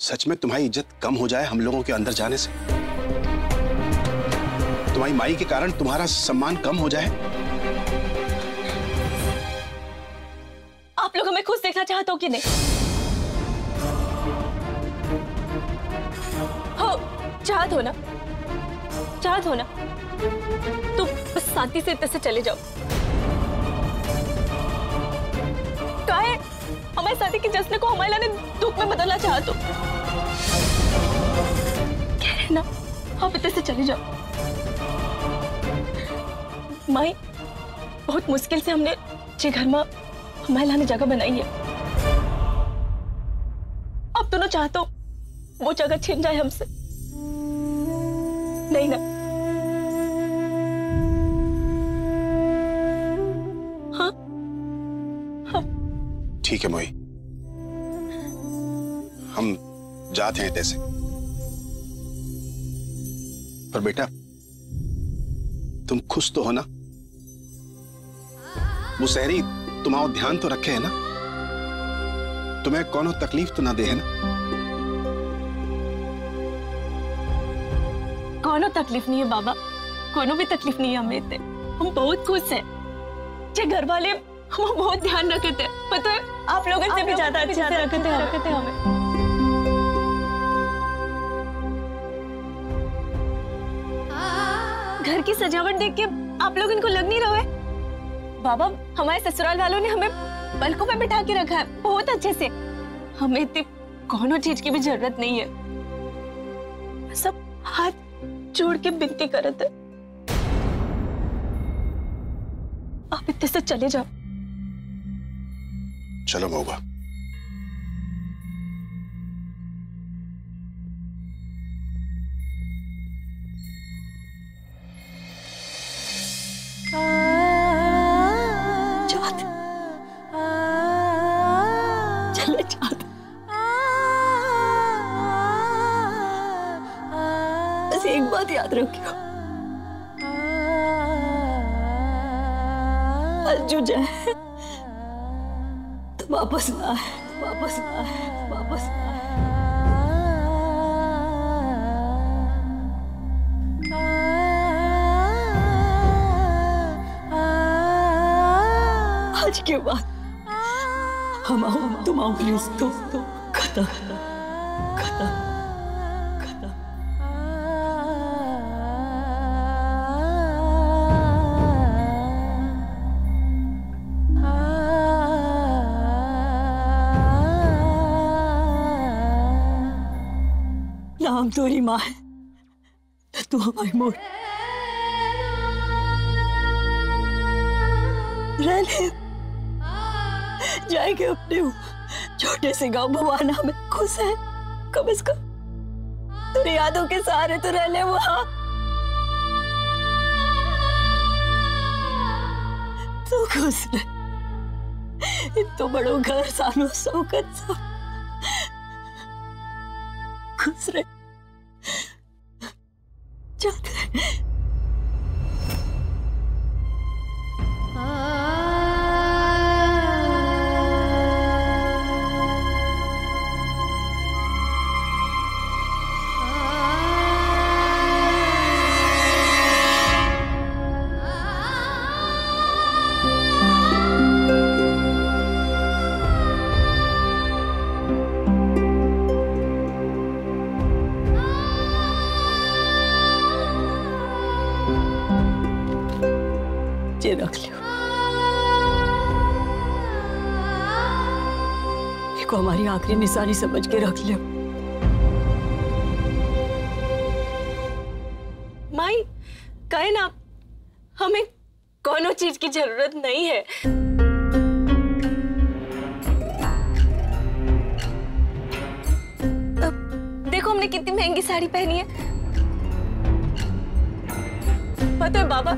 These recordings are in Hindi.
सच में तुम्हारी इज्जत कम हो जाए हम लोगों के अंदर जाने से? तुम्हारी माई के कारण तुम्हारा सम्मान कम हो जाए? आप लोग हमें खुश देखना चाहते हो कि नहीं? हो, चाहत हो ना? चाहत हो ना? तो बस शांति से इतने से चले जाओ। क्या है? हमारी शादी के जश्न को हमारे लाने दुख में बदलना चाहते हो? कह रहे ना, आप इतने से चले जाओ। माई, बहुत मुश्किल से हमने जे घर में हमारे लाने जगह बनाई है। आप दोनों चाहते हो वो जगह छीन जाए हमसे? नहीं ना? हाँ? हाँ। ठीक है मोई, हम जाते हैं तैसे। पर बेटा, तुम खुश तो हो ना? वो शहरी तुम्हारा ध्यान तो रखे है ना? तुम्हें कोनो तकलीफ तो ना दे है ना? कोनो तकलीफ नहीं है बाबा, कोनो भी तकलीफ नहीं है हमें इतने। हम बहुत खुश हैं। जे घर वाले हम बहुत ध्यान रखे थे, पता है आप लोगों से भी ज्यादा अच्छे से रखे थे हमें। घर की सजावट देख के आप लोग इनको लग नहीं रहा है? बाबा, हमारे ससुराल वालों ने हमें पलकों में बिठा के रखा है बहुत अच्छे से। हमें इतनी कोनो चीज की भी जरूरत नहीं है। सब हाथ जोड़ के विनती करते, आप इतने से चले जाओ। चलो मऊबा। चले जाते। बस एक बात याद रखियो, जो जाए तो वापस ना आए, वापस ना आए, वापस ना आए। आज के बाद हम आओ, तुम आओ प्लीज, तो खत्म खत्म खत्म। नाम तोरी माँ है, तू हमारी मोर। रहने जाएंगे अपने छोटे से गांव भवाना में, खुश है कम से कम। तेरी यादों के सहारे तो रह ले वहां। तू खुश रहे, तो बड़ो घर सानो शौकत सब खुश रहे। जाते रहे। रख लियो, इसको हमारी आखिरी निशानी समझ के रख लियो। माई, कहे ना, हमें कोनो चीज की जरूरत नहीं है। देखो हमने कितनी महंगी साड़ी पहनी है। पता है बाबा,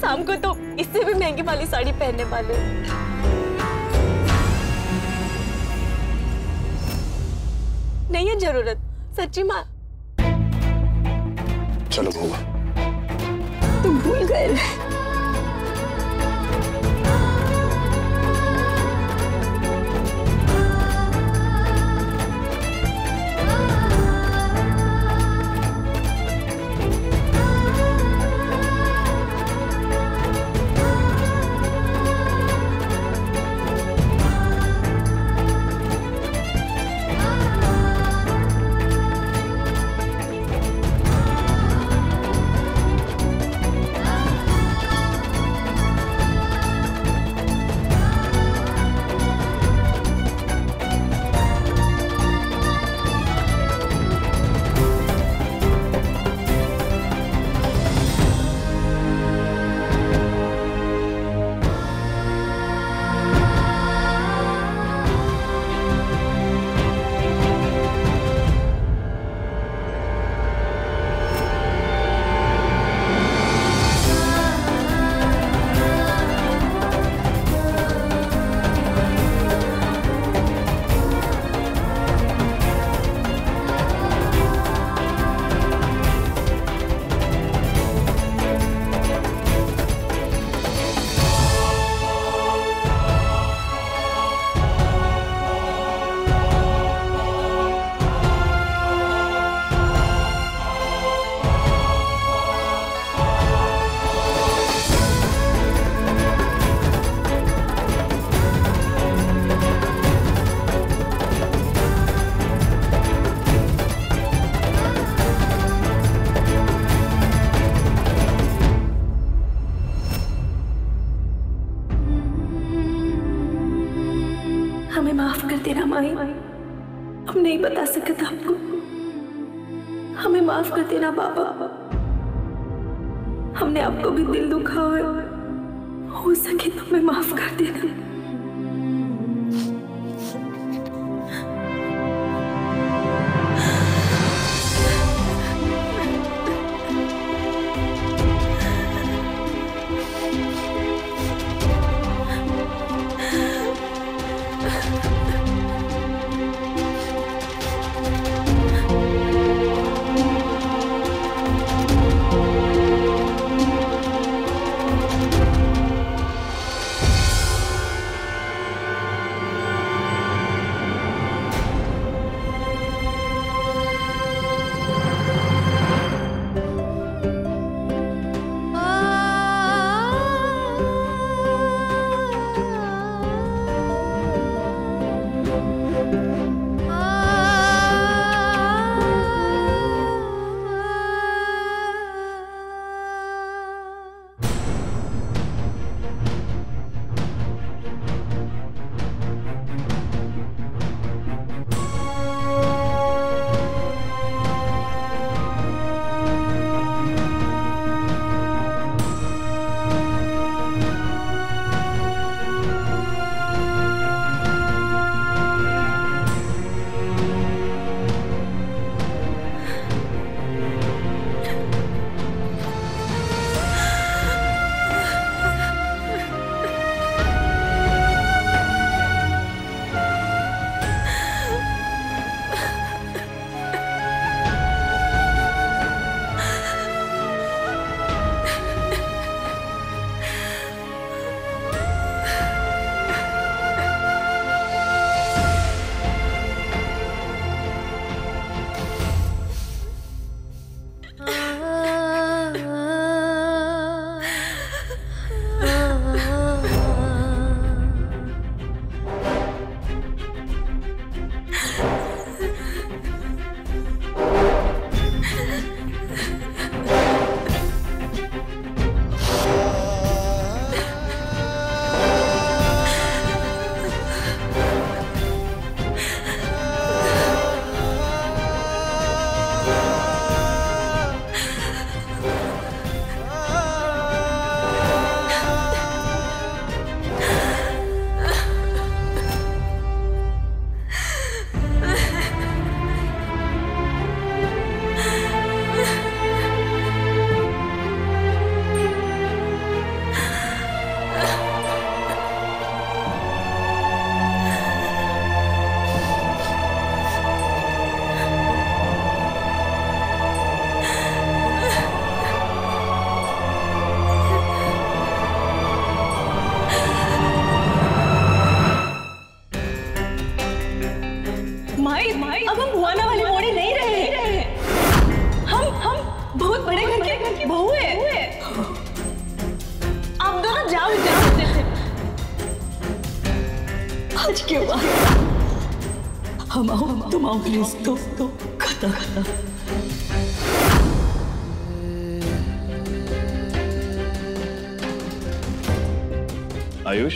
शाम को तो इससे भी महंगी वाली साड़ी पहनने वाले। नहीं है जरूरत, सच्ची माँ। चलो मऊबा। तुम भूल गए। गलत आपको। हमें माफ कर देना बाबा, हमने आपको भी दिल दुखा हो सके तो हमें माफ कर देना। अब हम बुआना वाले मोड़े नहीं रहे। हम बहुत बड़े घर की बहू है। आप दोनों जाओ इधर। आज के बाद हम आओ, तुम आओ प्लीज। तो खाता आयुष,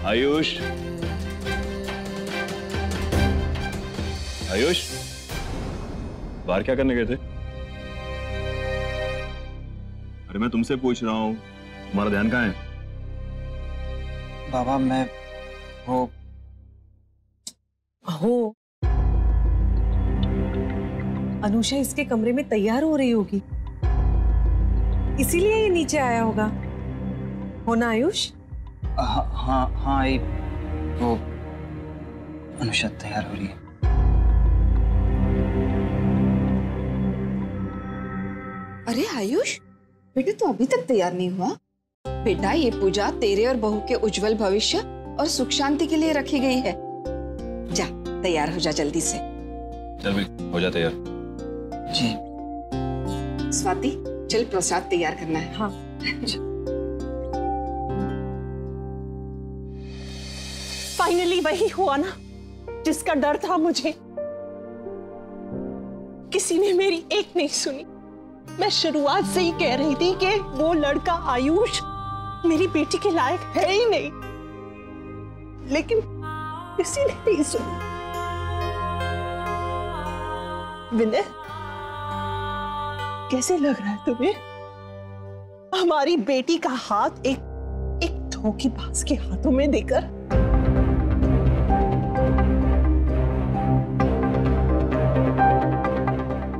आयुष, आयुष, बाहर क्या करने गए थे? अरे मैं तुमसे पूछ रहा हूँ, तुम्हारा ध्यान कहाँ है? बाबा मैं वो अनुषा इसके कमरे में तैयार हो रही होगी, इसीलिए ये नीचे आया होगा। हो ना आयुष? हाँ वो अनुषा तैयार हो रही है। अरे आयुष, बेटा तू अभी तक तैयार नहीं हुआ? बेटा ये पूजा तेरे और बहू के उज्जवल भविष्य और सुख शांति के लिए रखी गई है। जा तैयार हो जा जल्दी से। चल भाई हो जा तैयार। जी। स्वाति चल प्रसाद तैयार करना है। हाँ। फाइनली वही हुआ ना जिसका डर था मुझे। किसी ने मेरी एक नहीं सुनी। मैं शुरुआत से ही कह रही थी कि वो लड़का आयुष मेरी बेटी के लायक है ही नहीं। लेकिन किसी ने नहीं सुना। विनय, कैसे लग रहा है तुम्हें हमारी बेटी का हाथ एक धोखेबाज के हाथों में देकर?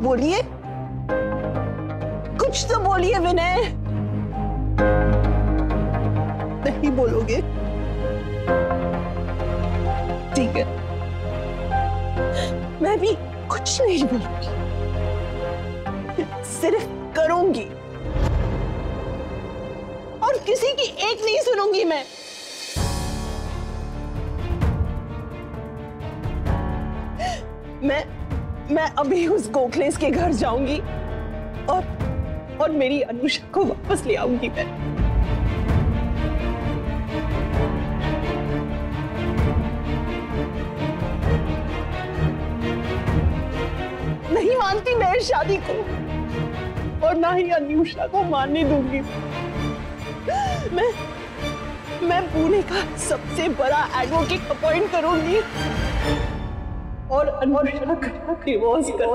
बोलिए, कुछ तो बोलिए विनय। नहीं बोलोगे? ठीक है, मैं भी कुछ नहीं बोलूंगी, सिर्फ करूंगी और किसी की एक नहीं सुनूंगी। मैं अभी उस गोखलेस के घर जाऊंगी और मेरी अनुषा को वापस ले आऊंगी। मैं नहीं मानती मैं इस शादी को, और ना ही अनुषा को मानने दूंगी। मैं पुणे का सबसे बड़ा एडवोकेट अपॉइंट करूंगी और अनुषा का डिवोर्स कर।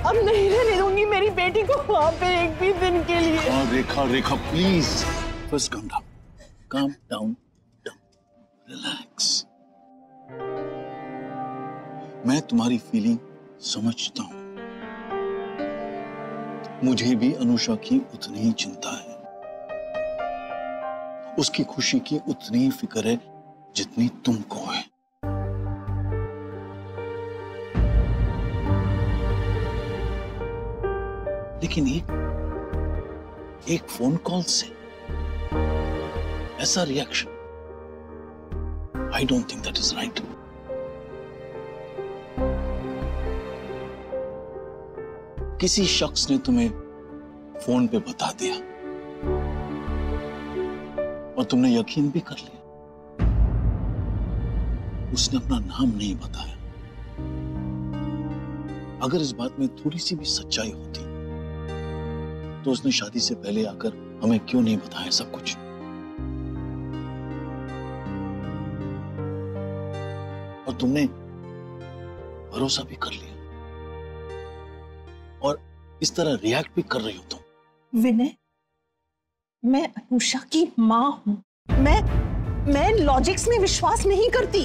अब नहीं रहने दूंगी मेरी बेटी को वहां पे एक भी दिन के लिए। Rekha please, first calm down, relax. मैं तुम्हारी फीलिंग समझता हूं, मुझे भी अनुषा की उतनी ही चिंता है, उसकी खुशी की उतनी ही फिक्र है जितनी तुमको है। लेकिन एक फोन कॉल से ऐसा reaction, I don't think that is right. किसी शख्स ने तुम्हें फोन पे बता दिया और तुमने यकीन भी कर लिया। उसने अपना नाम नहीं बताया। अगर इस बात में थोड़ी सी भी सच्चाई होती तो उसने शादी से पहले आकर हमें क्यों नहीं बताया सब कुछ? और तुमने भरोसा भी कर लिया और इस तरह रिएक्ट भी कर रही हो तुम। विनय, मैं अनुषा की मां हूं। मैं लॉजिक्स में विश्वास नहीं करती।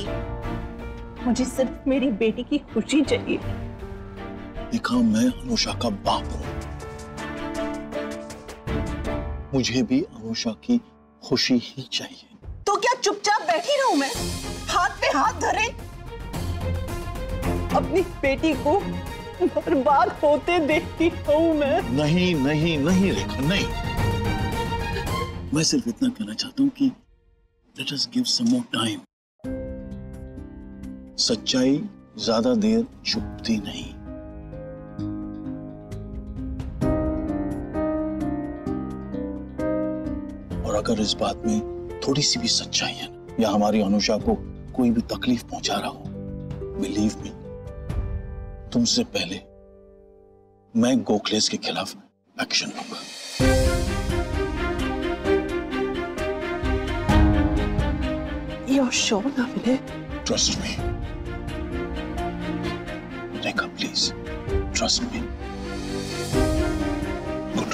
मुझे सिर्फ मेरी बेटी की खुशी चाहिए। देखा, मैं अनुषा का बाप हूं, मुझे भी अनुषा की खुशी ही चाहिए। तो क्या चुपचाप बैठी रहूं मैं, हाथ पे हाथ धरे, अपनी बेटी को बर्बाद होते देखती हूं मैं? नहीं नहीं नहीं रेखा, नहीं। मैं सिर्फ इतना कहना चाहता हूं कि let us give some more time. सच्चाई ज्यादा देर छुपती नहीं। और अगर इस बात में थोड़ी सी भी सच्चाई है या हमारी अनुषा को कोई भी तकलीफ पहुंचा रहा हो, बिलीव मी, तुमसे पहले मैं गोखलेस के खिलाफ एक्शन लूंगा। You're sure ना विनय? Trust me. Rekha, please. Trust me. Good.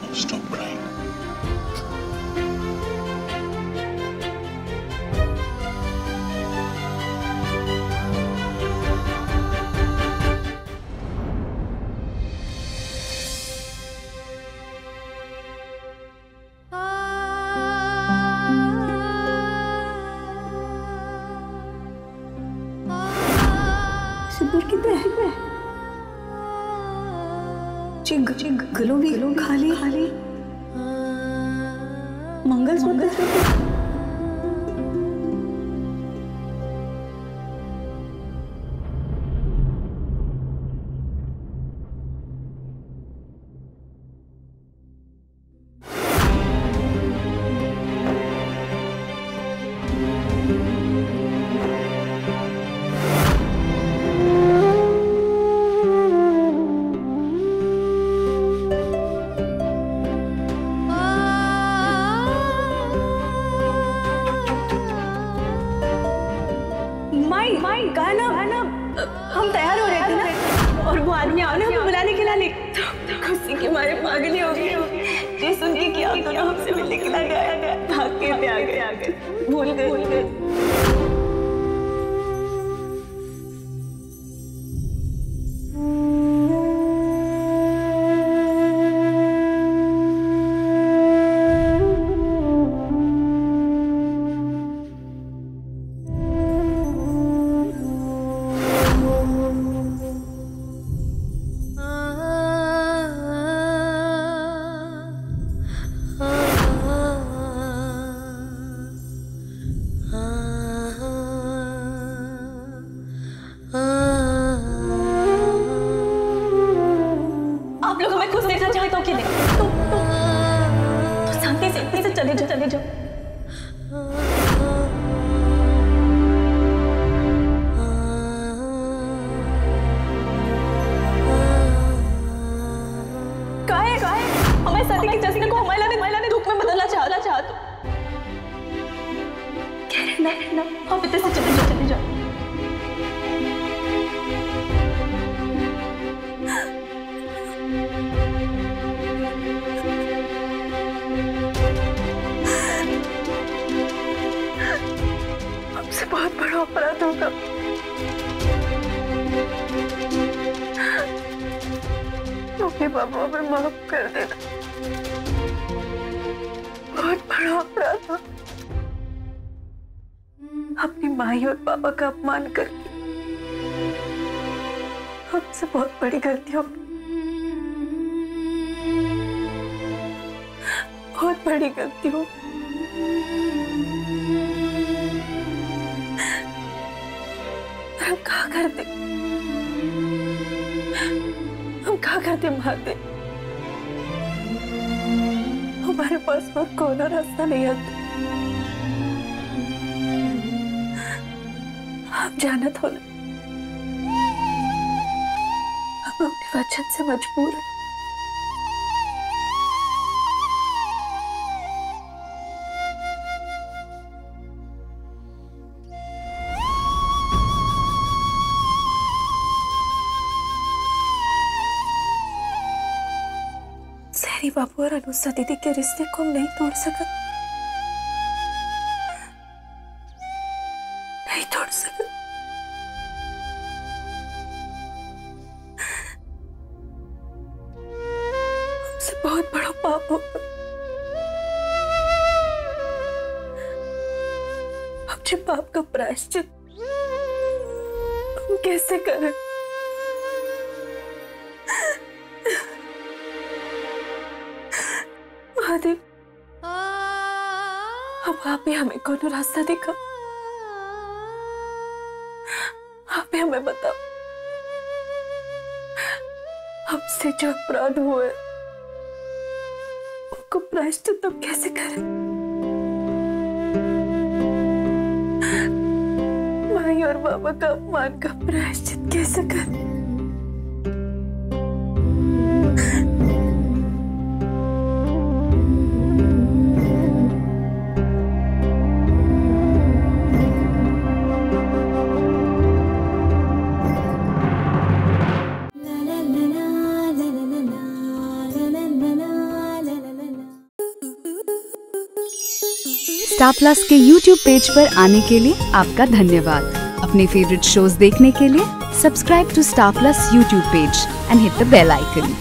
Now stop crying. गलों भी खाली मंगलसूत्र। खुशी के मारे पागल हो गए। ये सुन के क्या दोनों हमसे मिलने के लिए गया, भाग के आ गए, भूल गए। चले जाओ। हमारे शादी के जश्न को महिला ने धूप में बदलना चाहा तो ना आप इतने से चले जाओ। बहुत बड़ा अपराध होगा। मम्मी पापा में माफ कर देना, बहुत बड़ा अपराध हो। अपनी माई और पापा का अपमान करके हमसे बहुत बड़ी गलती हो, बहुत बड़ी गलती हो। हम क्या करते मारते। हमारे पास और कोई रास्ता नहीं आता। आप जाना तो ना, हम अपने वचन से मजबूर हैं। बाबू और अनुषा दीदी के रिश्ते को हम नहीं तोड़ सका, नहीं तोड़ सका। हमसे बहुत बड़ा पाप होगा। अपने पाप का प्रायश्चित हम कैसे करें? महादेव, अब आप ही हमें कौन रास्ता दिखा, आप ही हमें बताओ। हमसे जो अपराध हुए उनको प्रायश्चित तो कैसे करें? माई और बाबा का अपमान का प्रायश्चित कैसे करें? स्टार प्लस के YouTube पेज पर आने के लिए आपका धन्यवाद। अपने फेवरेट शोज देखने के लिए subscribe to star plus YouTube page and hit the bell icon.